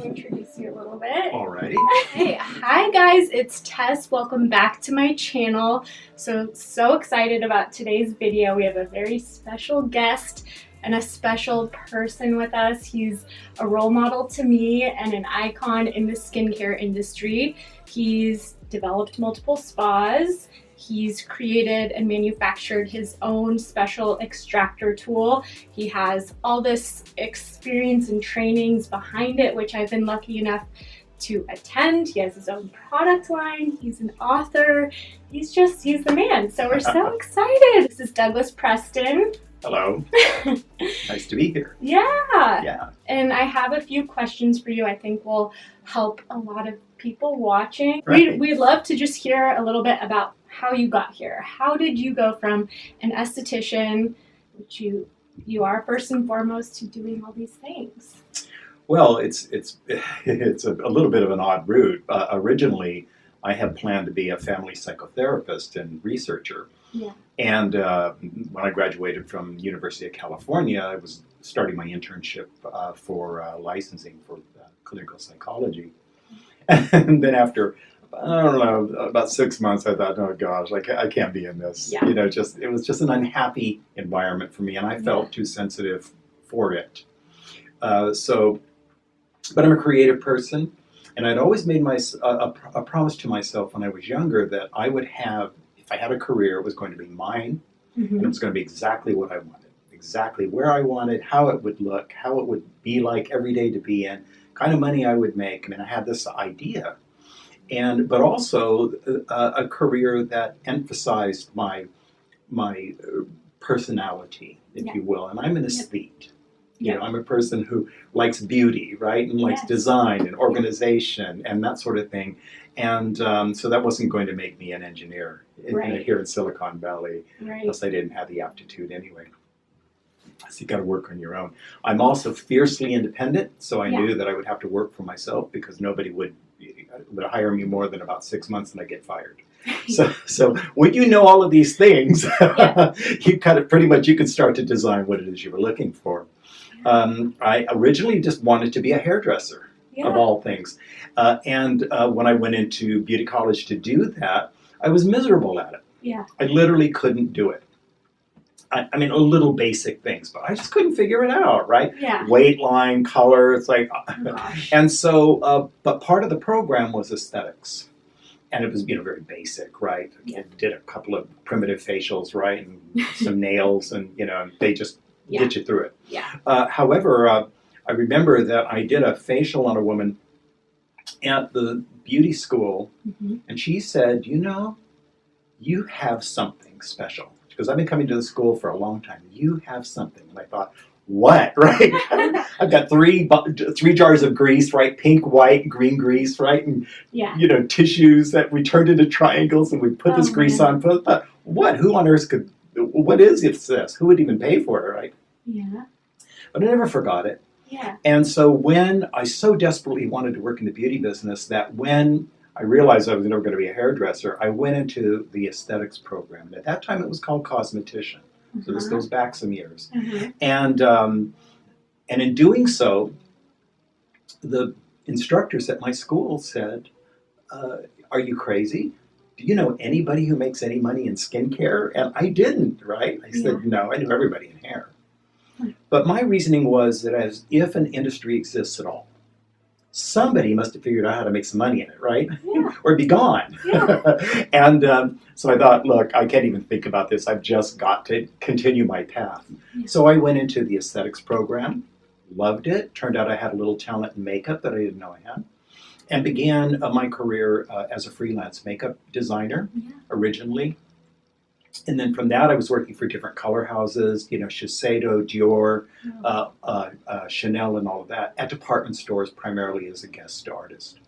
I'll introduce you a little bit. Alrighty. Hey, hi guys, it's Tess. Welcome back to my channel. So excited about today's video. We have a very special guest and a special person with us. He's a role model to me and an icon in the skincare industry. He's developed multiple spas. He's created and manufactured his own special extractor tool. He has all this experience and trainings behind it, which I've been lucky enough to attend. He has his own product line. He's an author. He's the man. So we're so excited. This is Douglas Preston. Hello. Nice to be here. Yeah. And I have a few questions for you I think will help a lot of people watching. Right. We'd love to just hear a little bit about how you got here. How did you go from an esthetician, which you are first and foremost, to doing all these things? Well, it's a little bit of an odd route. Originally, I had planned to be a family psychotherapist and researcher. Yeah. And when I graduated from University of California, I was starting my internship for licensing for clinical psychology. And then after, I don't know, about 6 months, I thought, oh gosh, I can't be in this. Yeah. You know, it was just an unhappy environment for me, and I felt too sensitive for it. But I'm a creative person, and I'd always made a promise to myself when I was younger that I would have, if I had a career, it was going to be mine, and it was going to be exactly what I wanted, exactly where I wanted, how it would look, how it would be like every day to be in, kind of money I would make. I mean, I had this idea, but also a career that emphasized my personality, if you will. And I'm an aesthete. You know, I'm a person who likes beauty, right, and likes design and organization and that sort of thing. And so that wasn't going to make me an engineer here in Silicon Valley, plus I didn't have the aptitude anyway. So you got to work on your own. I'm also fiercely independent, so I knew that I would have to work for myself because nobody would hire me more than about 6 months and I get fired. So when you know all of these things, you kind of pretty much you can start to design what it is you were looking for. I originally just wanted to be a hairdresser, of all things. And when I went into beauty college to do that, I was miserable at it. Yeah. I literally couldn't do it. I mean, little basic things, but I just couldn't figure it out, right? Yeah. Weight line, color, it's like, Gosh. and so, but part of the program was aesthetics. And it was, very basic, right? I did a couple of primitive facials, right? And some nails, and, they just get you through it. Yeah. However, I remember that I did a facial on a woman at the beauty school, and she said, you have something special. Because I've been coming to the school for a long time. You have something. And I thought, what, right? I've got three jars of grease, right? Pink, white, green grease, right? And, tissues that we turned into triangles, and we put this grease on. But what? Who on earth what is this? Who would even pay for it, right? Yeah. But I never forgot it. Yeah. And so when I so desperately wanted to work in the beauty business that when I realized I was never going to be a hairdresser, I went into the aesthetics program. And at that time, it was called cosmetician. So this goes back some years. And in doing so, the instructors at my school said, are you crazy? Do you know anybody who makes any money in skincare? And I didn't, right? I said, no, I knew everybody in hair. But my reasoning was that as if an industry exists at all, somebody must have figured out how to make some money in it, right? Yeah. Or be gone. Yeah. And so I thought, look, I can't even think about this. I've just got to continue my path. Yeah. So I went into the aesthetics program, loved it. Turned out I had a little talent in makeup that I didn't know I had. And began my career as a freelance makeup designer originally. And then from that, I was working for different color houses, Shiseido, Dior, Chanel, and all of that, at department stores, primarily as a guest artist.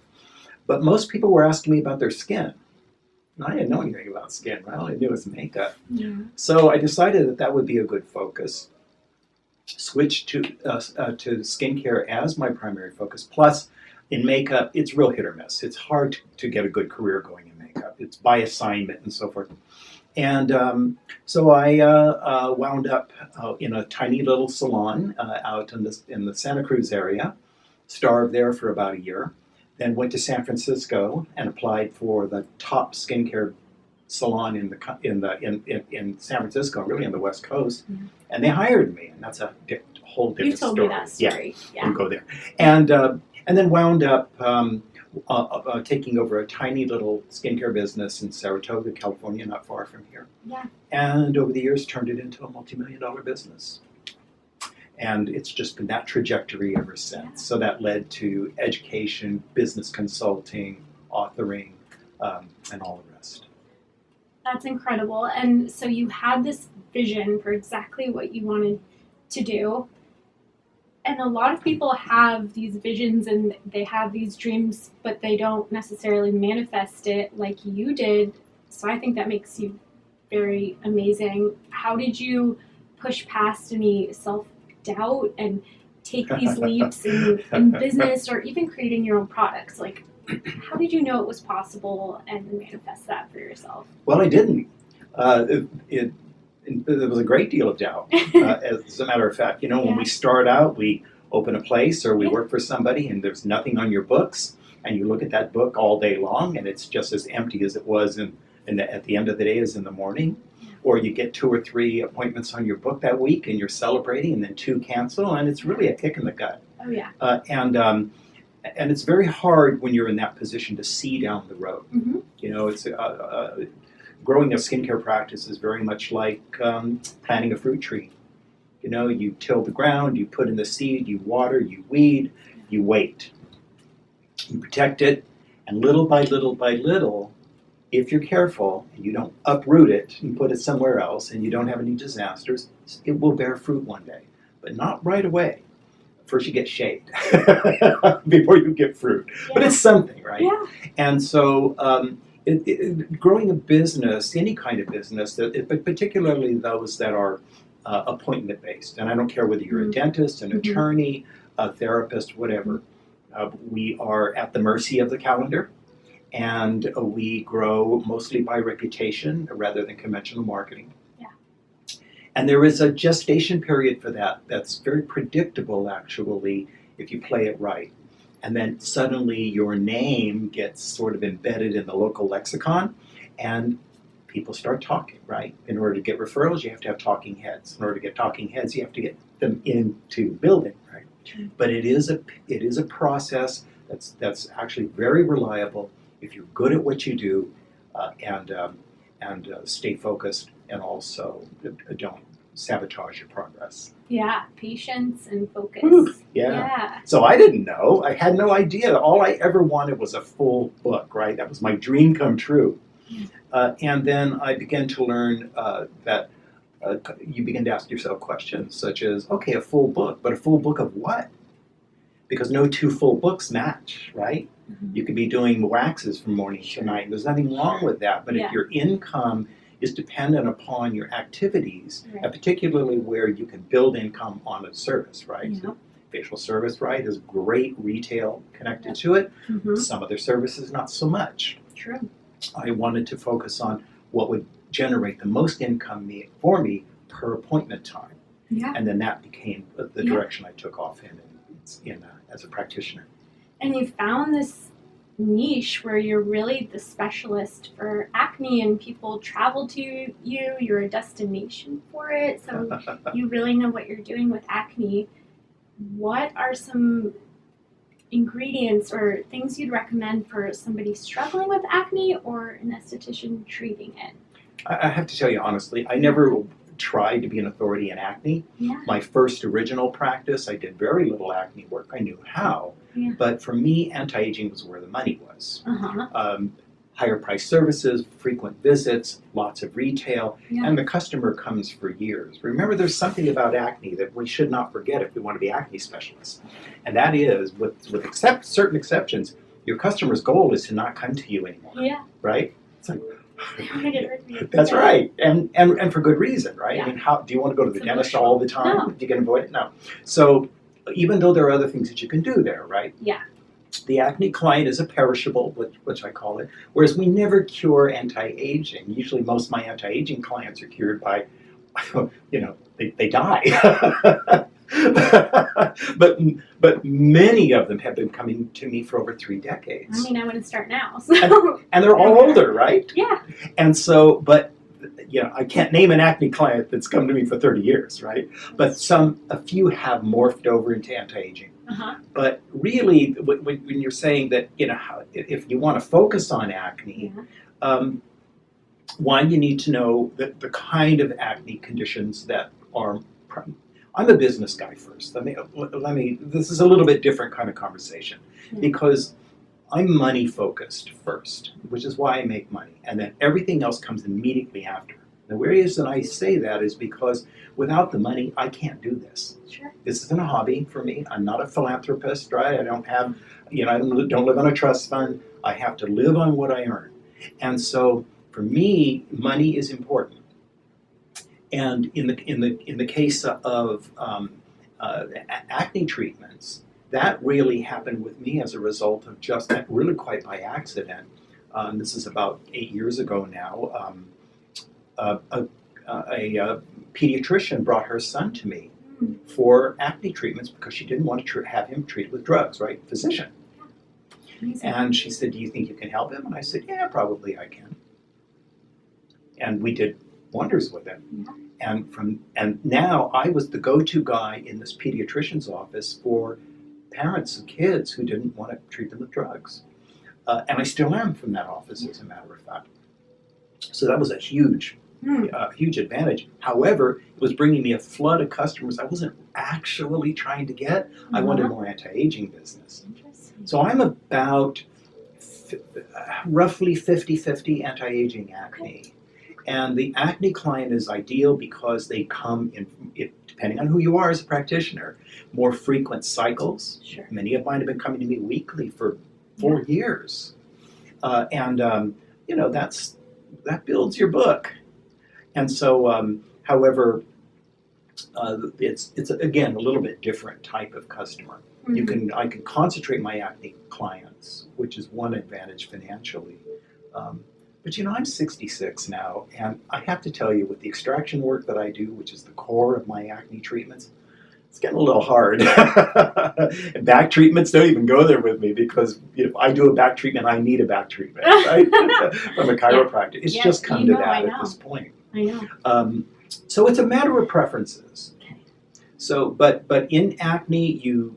But most people were asking me about their skin. And I didn't know anything about skin. All I knew was makeup. Yeah. So I decided that would be a good focus. Switched to skincare as my primary focus. Plus, in makeup, it's real hit or miss. It's hard to get a good career going in makeup. It's by assignment and so forth. And so I wound up in a tiny little salon out in the Santa Cruz area, starved there for about a year. Then went to San Francisco and applied for the top skincare salon in San Francisco, really on the West Coast, and they hired me, and that's a whole different You told story. me that story. Yeah. We'll go there, and then wound up taking over a tiny little skincare business in Saratoga, California, not far from here. Yeah. And over the years, turned it into a multi-million-dollar business. And it's just been that trajectory ever since. Yeah. So that led to education, business consulting, authoring, and all the rest. That's incredible. And so you had this vision for exactly what you wanted to do. And a lot of people have these visions and they have these dreams, but they don't necessarily manifest it like you did. So I think that makes you very amazing. How did you push past any self-doubt and take these leaps in business or even creating your own products? Like, how did you know it was possible and manifest that for yourself? Well, I didn't. There was a great deal of doubt. As a matter of fact, when we start out, we open a place or we work for somebody and there's nothing on your books, and you look at that book all day long and it's just as empty as it was at the end of the day as in the morning. Or you get 2 or 3 appointments on your book that week and you're celebrating, and then 2 cancel, and it's really a kick in the gut. Oh yeah. And it's very hard when you're in that position to see down the road. Mm-hmm. It's growing a skincare practice is very much like planting a fruit tree. You till the ground, you put in the seed, you water, you weed, you wait. You protect it, and little by little by little, if you're careful and you don't uproot it and put it somewhere else and you don't have any disasters, it will bear fruit one day, but not right away. First you get shade before you get fruit. Yeah. But it's something, right? Yeah. And so growing a business, any kind of business, but particularly those that are appointment-based, and I don't care whether you're a dentist, an attorney, a therapist, whatever, we are at the mercy of the calendar, and we grow mostly by reputation rather than conventional marketing. And there is a gestation period for that that's very predictable, actually, if you play it right. And then suddenly your name gets sort of embedded in the local lexicon, and people start talking, right? In order to get referrals, you have to have talking heads. In order to get talking heads, you have to get them into building, right? Sure. But it is a process that's actually very reliable if you're good at what you do, and stay focused, and also don't sabotage your progress. Yeah, patience and focus. Ooh, yeah. So I didn't know. I had no idea. All I ever wanted was a full book, right? That was my dream come true. And then I began to learn that you begin to ask yourself questions such as, okay, a full book, but a full book of what? Because no 2 full books match, right? Mm-hmm. You could be doing waxes from morning to night. There's nothing wrong with that. But if your income is dependent upon your activities, and particularly where you can build income on a service, right? Yeah. So facial service, right, is great retail connected to it. Mm-hmm. Some other services, not so much. True. I wanted to focus on what would generate the most income for me per appointment time. Yeah. And then that became the direction I took off in as a practitioner. And you found this niche where you're really the specialist for acne, and people travel to you, you're a destination for it, so you really know what you're doing with acne. What are some ingredients or things you'd recommend for somebody struggling with acne or an esthetician treating it? I have to tell you honestly, I never tried to be an authority in acne. Yeah. My first original practice, I did very little acne work. I knew how. Yeah. But for me, anti-aging was where the money was. Higher price services, frequent visits, lots of retail, and the customer comes for years. Remember, there's something about acne that we should not forget if we want to be acne specialists. And that is, with certain exceptions, your customer's goal is to not come to you anymore. Yeah. Right? It's like, that's right, and for good reason, right? Yeah. I mean, do you want to go to the dentist all the time? No. You can avoid it? No. So even though there are other things that you can do there, right? Yeah. The acne client is a perishable, which I call it, whereas we never cure anti-aging. Usually most of my anti-aging clients are cured by, they die. but many of them have been coming to me for over 3 decades. I mean, I want to start now. So. And they're all older, right? Yeah. And so, but I can't name an acne client that's come to me for 30 years, right? But a few have morphed over into anti-aging. Uh-huh. But really, when you're saying that, if you want to focus on acne, one, you need to know the kind of acne conditions that are. I'm a business guy first. Let me. This is a little bit different kind of conversation, because I'm money focused first, which is why I make money, and then everything else comes immediately after. The reason I say that is because without the money, I can't do this. Sure. This isn't a hobby for me. I'm not a philanthropist, right? I don't have, I don't live on a trust fund. I have to live on what I earn. And so for me, money is important. And in the case of acne treatments, that really happened with me as a result of just really quite by accident. This is about 8 years ago now. A pediatrician brought her son to me for acne treatments because she didn't want to have him treated with drugs, right? Physician. Amazing. And she said, "Do you think you can help him?" And I said, "Yeah, probably I can." And we did wonders with him. Yeah. And now I was the go-to guy in this pediatrician's office for parents of kids who didn't want to treat them with drugs. And I still am from that office, as a matter of fact. So that was a huge advantage. However, it was bringing me a flood of customers I wasn't actually trying to get. I wanted more anti-aging business. So I'm about roughly 50-50 anti-aging acne. And the acne client is ideal because they come in, depending on who you are as a practitioner, more frequent cycles. Sure. Many of mine have been coming to me weekly for 4 years. That builds your book. And so, however, it's again a little bit different type of customer. Mm-hmm. I can concentrate my acne clients, which is one advantage financially. But I'm 66 now, and I have to tell you, with the extraction work that I do, which is the core of my acne treatments, it's getting a little hard. And back treatments don't even go there with me, because if I do a back treatment, I need a back treatment, right? From a chiropractor. It's just come to that at this point. I know. So it's a matter of preferences. Okay. So, but in acne, you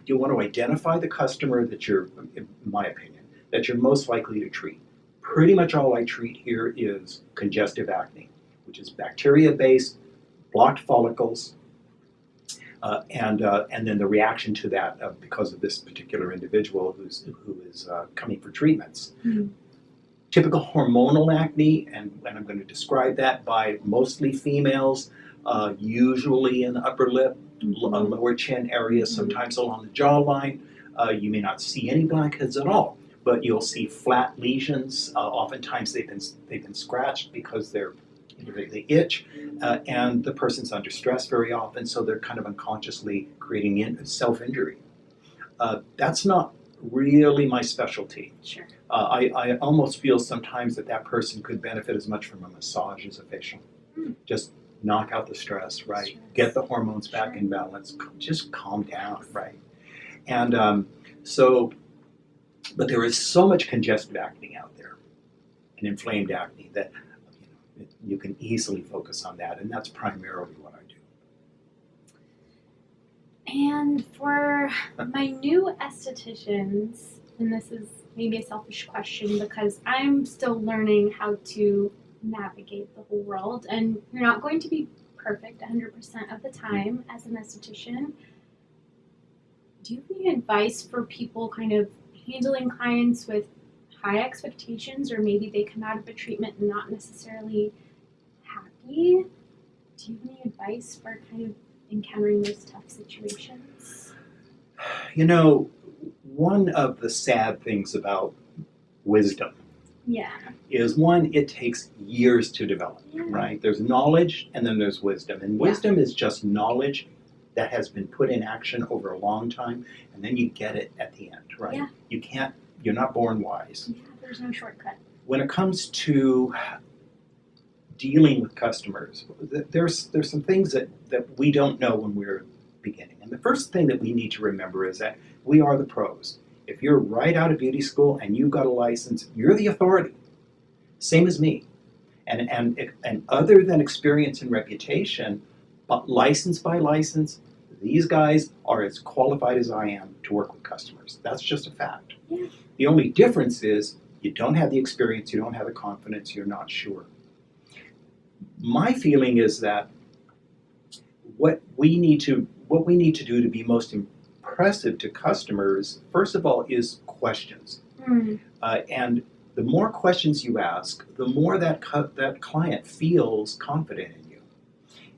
want to identify the customer that you're, in my opinion, that you're most likely to treat. Pretty much all I treat here is congestive acne, which is bacteria-based, blocked follicles, and then the reaction to that because of this particular individual who is coming for treatments. Mm-hmm. Typical hormonal acne, and I'm going to describe that by mostly females, usually in the upper lip, lower chin area, sometimes along the jawline. You may not see any blackheads at all, but you'll see flat lesions. Oftentimes they've been scratched because they itch, and the person's under stress very often, so they're kind of unconsciously creating self-injury. That's not really my specialty. Sure. I almost feel sometimes that person could benefit as much from a massage as a facial. Just knock out the stress, right? Get the hormones back in balance. Just calm down, right? And but there is so much congestive acne out there, and inflamed acne, that you can easily focus on that, and that's primarily what I do. And for my new estheticians, and this is maybe a selfish question because I'm still learning how to navigate the whole world, and you're not going to be perfect 100% of the time as an esthetician. Do you have any advice for people kind of handling clients with high expectations, or maybe they come out of a treatment not necessarily happy? Do you have any advice for kind of encountering those tough situations? One of the sad things about wisdom is, one, it takes years to develop, right? There's knowledge and then there's wisdom. And wisdom is just knowledge that has been put in action over a long time, and then you get it at the end, right? Yeah. You're not born wise. Yeah, there's no shortcut. When it comes to dealing with customers, there's some things that we don't know when we're beginning. And the first thing that we need to remember is that we are the pros. If you're right out of beauty school and you've got a license, you're the authority. Same as me. And other than experience and reputation, but license by license, these guys are as qualified as I am to work with customers. That's just a fact. Yeah. The only difference is you don't have the experience, you don't have the confidence, you're not sure. My feeling is that what we need to do to be most impressive to customers, first of all, is questions. And the more questions you ask, the more that client feels confident in you.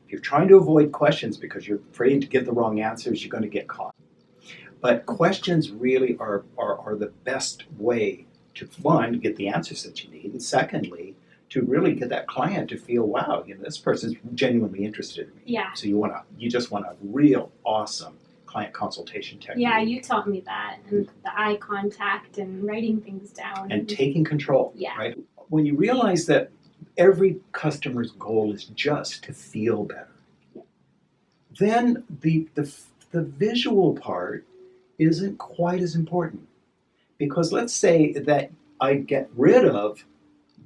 If you're trying to avoid questions because you're afraid to get the wrong answers, you're going to get caught. But questions really are the best way to, one, get the answers that you need, and secondly, to really get that client to feel, wow, this person's genuinely interested in me. Yeah. So you just want a real awesome client consultation technique. Yeah, you taught me that, and the eye contact and writing things down. And taking control, yeah. Right? When you realize that every customer's goal is just to feel better, then the visual part isn't quite as important. Because let's say that I get rid of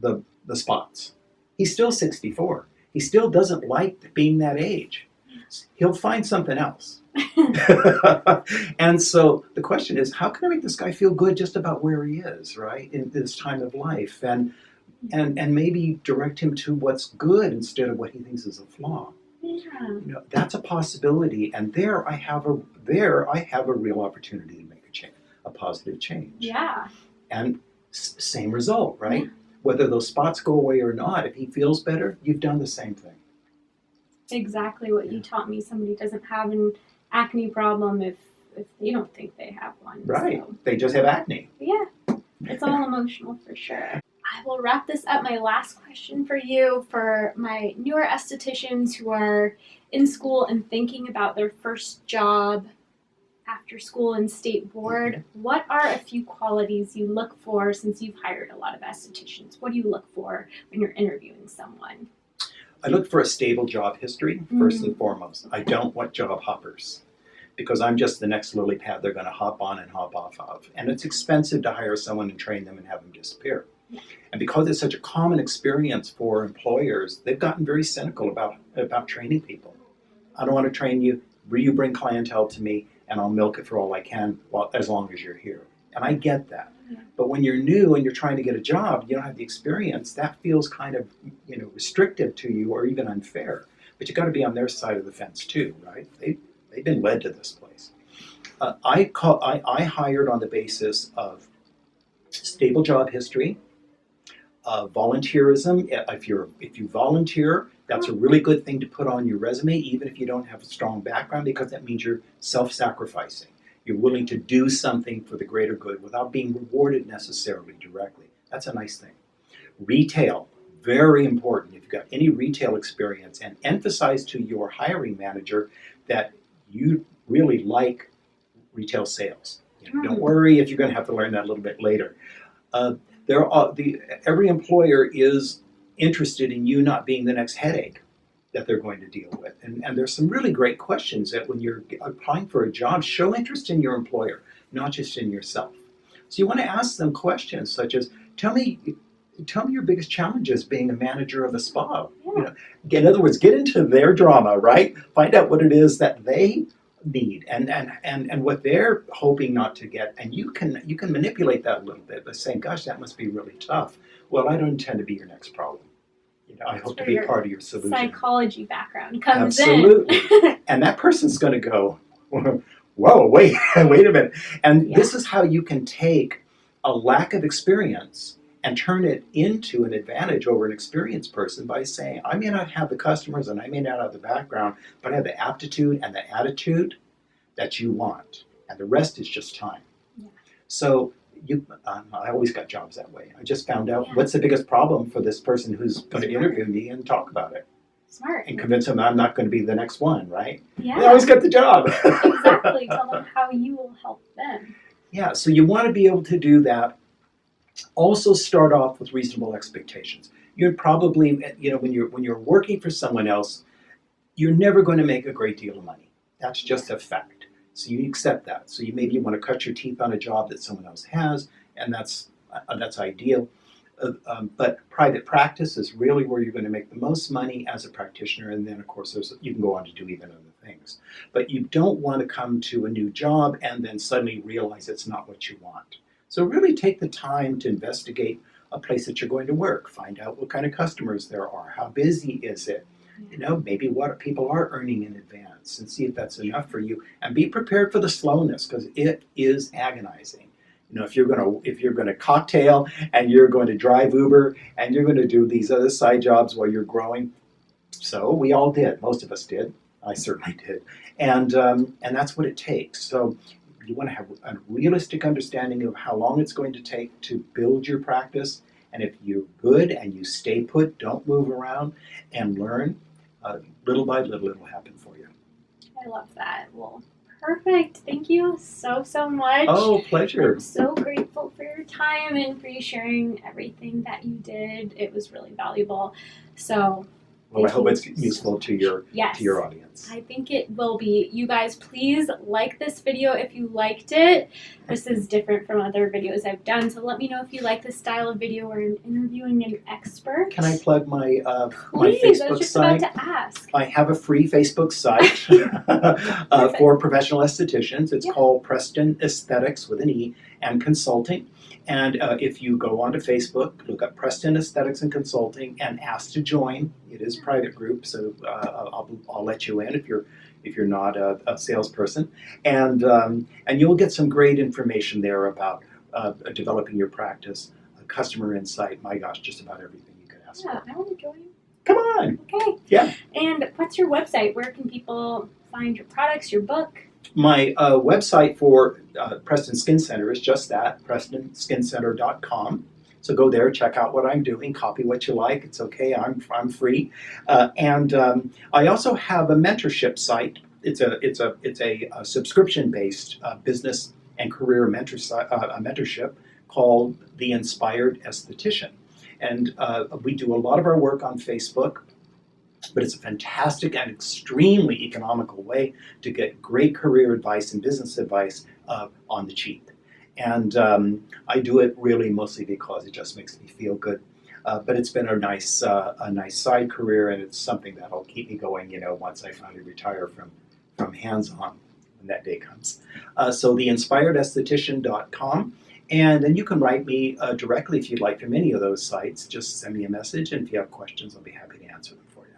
the spots. He's still 64. He still doesn't like being that age. He'll find something else. And so the question is, how can I make this guy feel good just about where he is, right, in this time of life, and maybe direct him to what's good instead of what he thinks is a flaw. Yeah. That's a possibility, and there I have a real opportunity to make a positive change. Yeah. And same result, right? Yeah. Whether those spots go away or not, if he feels better, you've done the same thing. Exactly what you taught me. Somebody doesn't have an acne problem if you don't think they have one. Right. So. They just have acne. Yeah. It's all emotional for sure. I will wrap this up. My last question for you, for my newer estheticians who are in school and thinking about their first job after school and state board, what are a few qualities you look for, since you've hired a lot of estheticians? What do you look for when you're interviewing someone? I look for a stable job history, first and foremost. I don't want job hoppers, because I'm just the next lily pad they're going to hop on and hop off of. And it's expensive to hire someone and train them and have them disappear. Yeah. And because it's such a common experience for employers, they've gotten very cynical about training people. I don't want to train you. You bring clientele to me, and I'll milk it for all I can, as long as you're here. And I get that. Yeah. But when you're new and you're trying to get a job, you don't have the experience, that feels kind of restrictive to you, or even unfair. But you got to be on their side of the fence too, right? They've been led to this place. I hired on the basis of stable job history, volunteerism. If you volunteer, that's a really good thing to put on your resume, even if you don't have a strong background, because that means you're self-sacrificing. You're willing to do something for the greater good without being rewarded necessarily directly. That's a nice thing. Retail, very important. If you've got any retail experience, and emphasize to your hiring manager that you really like retail sales. Don't worry if you're going to have to learn that a little bit later. Every employer is interested in you not being the next headache that they're going to deal with. And there's some really great questions that when you're applying for a job, show interest in your employer, not just in yourself. So you want to ask them questions such as, tell me your biggest challenges being a manager of a spa. Yeah. In other words, get into their drama, right? Find out what it is that they need and what they're hoping not to get. And you can manipulate that a little bit by saying, gosh, that must be really tough. Well, I don't intend to be your next problem. I hope to be part of your solution. Psychology background comes Absolutely. in. And that person's going to go, whoa, wait a minute. And this is how you can take a lack of experience and turn it into an advantage over an experienced person by saying, I may not have the customers and I may not have the background, but I have the aptitude and the attitude that you want. And the rest is just time. Yeah. So I always got jobs that way. I just found out what's the biggest problem for this person who's going to interview me and talk about it. Smart. And convince them I'm not going to be the next one, right? Yeah. They always get the job. Exactly. Tell them how you will help them. Yeah, so you want to be able to do that. Also start off with reasonable expectations. You're probably, when you're working for someone else, you're never going to make a great deal of money. That's just a fact. So you accept that. So you maybe want to cut your teeth on a job that someone else has, and that's ideal. But private practice is really where you're going to make the most money as a practitioner, and then of course you can go on to do even other things. But you don't want to come to a new job and then suddenly realize it's not what you want. So really take the time to investigate a place that you're going to work. Find out what kind of customers there are. How busy is it? You know, maybe what people are earning in advance, and see if that's enough for you. And be prepared for the slowness, because it is agonizing. You know, if you're gonna cocktail and you're going to drive Uber and you're going to do these other side jobs while you're growing. So we all did. Most of us did. I certainly did. And that's what it takes. So you want to have a realistic understanding of how long it's going to take to build your practice. And if you're good and you stay put, don't move around and learn, little by little it'll happen for you. I love that. Well, perfect. Thank you so much. Oh, pleasure. I'm so grateful for your time and for you sharing everything that you did. It was really valuable. So well, I hope it's useful to your audience. I think it will be. You guys, please like this video if you liked it. This is different from other videos I've done, so let me know if you like this style of video where I'm interviewing an expert. Can I plug my my Facebook I was just site? about to ask. I have a free Facebook site for professional estheticians. It's called Preston Aesthetics with an E and Consulting. And if you go onto Facebook, look up Preston Aesthetics and Consulting and ask to join. It is a private group, so I'll let you in if you're not a salesperson, and you'll get some great information there about developing your practice, customer insight. My gosh, just about everything you could ask for. I want to join. Come on. Okay. Yeah. And what's your website? Where can people find your products, your book? My website for Preston Skin Center is just that, PrestonSkinCenter.com. So go there, check out what I'm doing, copy what you like. It's okay, I'm free. And I also have a mentorship site. It's a subscription-based business and career mentorship called The Inspired Esthetician. And we do a lot of our work on Facebook, but it's a fantastic and extremely economical way to get great career advice and business advice on the cheap. And I do it really mostly because it just makes me feel good. But it's been a nice side career, and it's something that'll keep me going, you know, once I finally retire from hands-on when that day comes. So theinspiredesthetician.com. And then you can write me directly if you'd like from any of those sites. Just send me a message, and if you have questions, I'll be happy to answer them for you.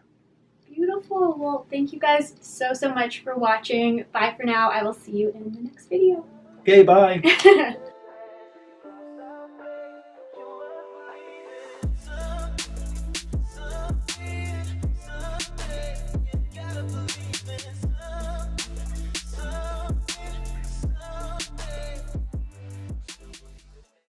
Beautiful. Well, thank you guys so much for watching. Bye for now. I will see you in the next video. Okay, bye.